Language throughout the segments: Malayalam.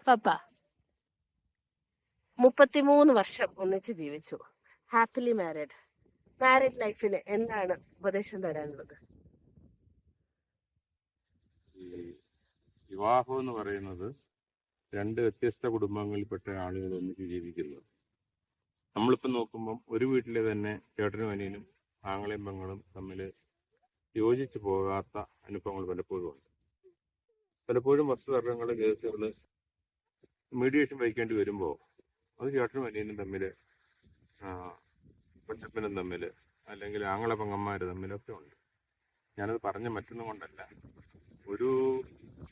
പപ്പ 33 വർഷം ഒന്നിച്ച് ജീവിച്ചു. Happily married. മാരീഡ് ലൈഫിൽ എന്താണ് ഉപദേശം തരാനുള്ളത്? ഈ വിവാഹം എന്ന് പറയുന്നത് രണ്ട് വ്യത്യസ്ത കുടുംബങ്ങളിൽപ്പെട്ട ആളുകൾ ഒന്നിച്ച് ജീവിക്കുന്നത്. നമ്മളിപ്പോൾ നോക്കുമ്പം ഒരു വീട്ടിലെ തന്നെ ചേട്ടനും അനിയനും ആങ്ങളെയും പെങ്ങളും തമ്മിൽ യോജിച്ച് പോകാത്ത അനുഭവങ്ങൾ പലപ്പോഴും ഉണ്ട്. പലപ്പോഴും വസ്തുതർക്കങ്ങളുടെ കേസുകൾ മീഡിയേഷൻ വഹിക്കേണ്ടി വരുമ്പോൾ അത് ചേട്ടനും അനിയനും തമ്മിൽ, കൊച്ചപ്പനും തമ്മിൽ, അല്ലെങ്കിൽ ആങ്ങളെ പെങ്ങന്മാർ തമ്മിലൊക്കെ ഉണ്ട്. ഞാനത് പറഞ്ഞ മറ്റൊന്നും കൊണ്ടല്ല, ഒരു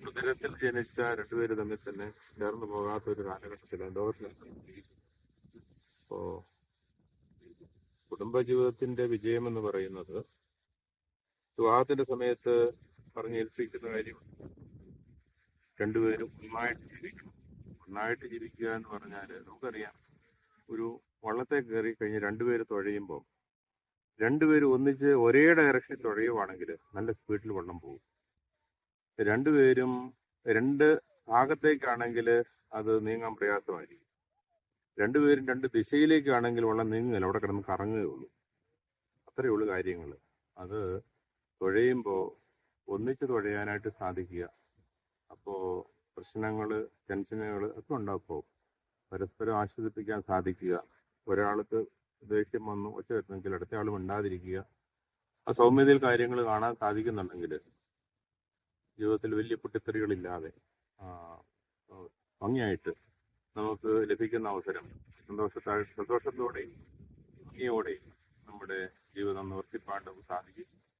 ഉദരത്തിൽ ജനിച്ച രണ്ടുപേര് തമ്മിൽ തന്നെ ചേർന്ന് പോകാത്ത ഒരു കാലഘട്ടത്തിലാണ് ലോകത്തിൽ. അപ്പോ കുടുംബജീവിതത്തിന്റെ വിജയം എന്ന് പറയുന്നത് വിവാഹത്തിന്റെ സമയത്ത് പറഞ്ഞേൽപ്പിക്കുന്ന കാര്യം രണ്ടുപേരും ഒന്നായിട്ട് ജീവിക്കണം. ഒന്നായിട്ട് ജീവിക്കുക എന്ന് പറഞ്ഞാൽ നമുക്കറിയാം, ഒരു വള്ളത്തെ കയറി കഴിഞ്ഞ് രണ്ടുപേര് തുഴയുമ്പോൾ രണ്ടുപേരും ഒന്നിച്ച് ഒരേ ഡയറക്ഷനിൽ തുഴയുവാണെങ്കിൽ നല്ല സ്പീഡിൽ വെള്ളം പോകും. രണ്ടുപേരും രണ്ട് ഭാഗത്തേക്കാണെങ്കിൽ അത് നീങ്ങാൻ പ്രയാസമായിരിക്കും. രണ്ടുപേരും രണ്ട് ദിശയിലേക്കാണെങ്കിൽ വെള്ളം നീങ്ങുകയില്ല, അവിടെ കിടന്ന് കറങ്ങുകയുള്ളൂ. അത്രയേ ഉള്ളൂ കാര്യങ്ങൾ. അത് തുഴയുമ്പോൾ ഒന്നിച്ച് തുഴയാനായിട്ട് സാധിക്കുക. അപ്പോൾ പ്രശ്നങ്ങൾ, ടെൻഷനുകൾ ഒക്കെ ഉണ്ടാകുമ്പോൾ പരസ്പരം ആശ്വസിപ്പിക്കാൻ സാധിക്കുക. ഒരാൾക്ക് ദേഷ്യം വന്നു ഒച്ച വരുന്നെങ്കിൽ അടുത്ത ആൾ മിണ്ടാതിരിക്കുക. ആ സൗമ്യതയിൽ കാര്യങ്ങൾ കാണാൻ സാധിക്കുന്നുണ്ടെങ്കിൽ ജീവിതത്തിൽ വലിയ പൊട്ടിത്തെറികളില്ലാതെ ഭംഗിയായിട്ട് നമുക്ക് ലഭിക്കുന്ന അവസരം സന്തോഷത്തോടെയും ഭംഗിയോടെയും നമ്മുടെ ജീവിതം നിവർത്തിപ്പാണ്ട് സാധിക്കും.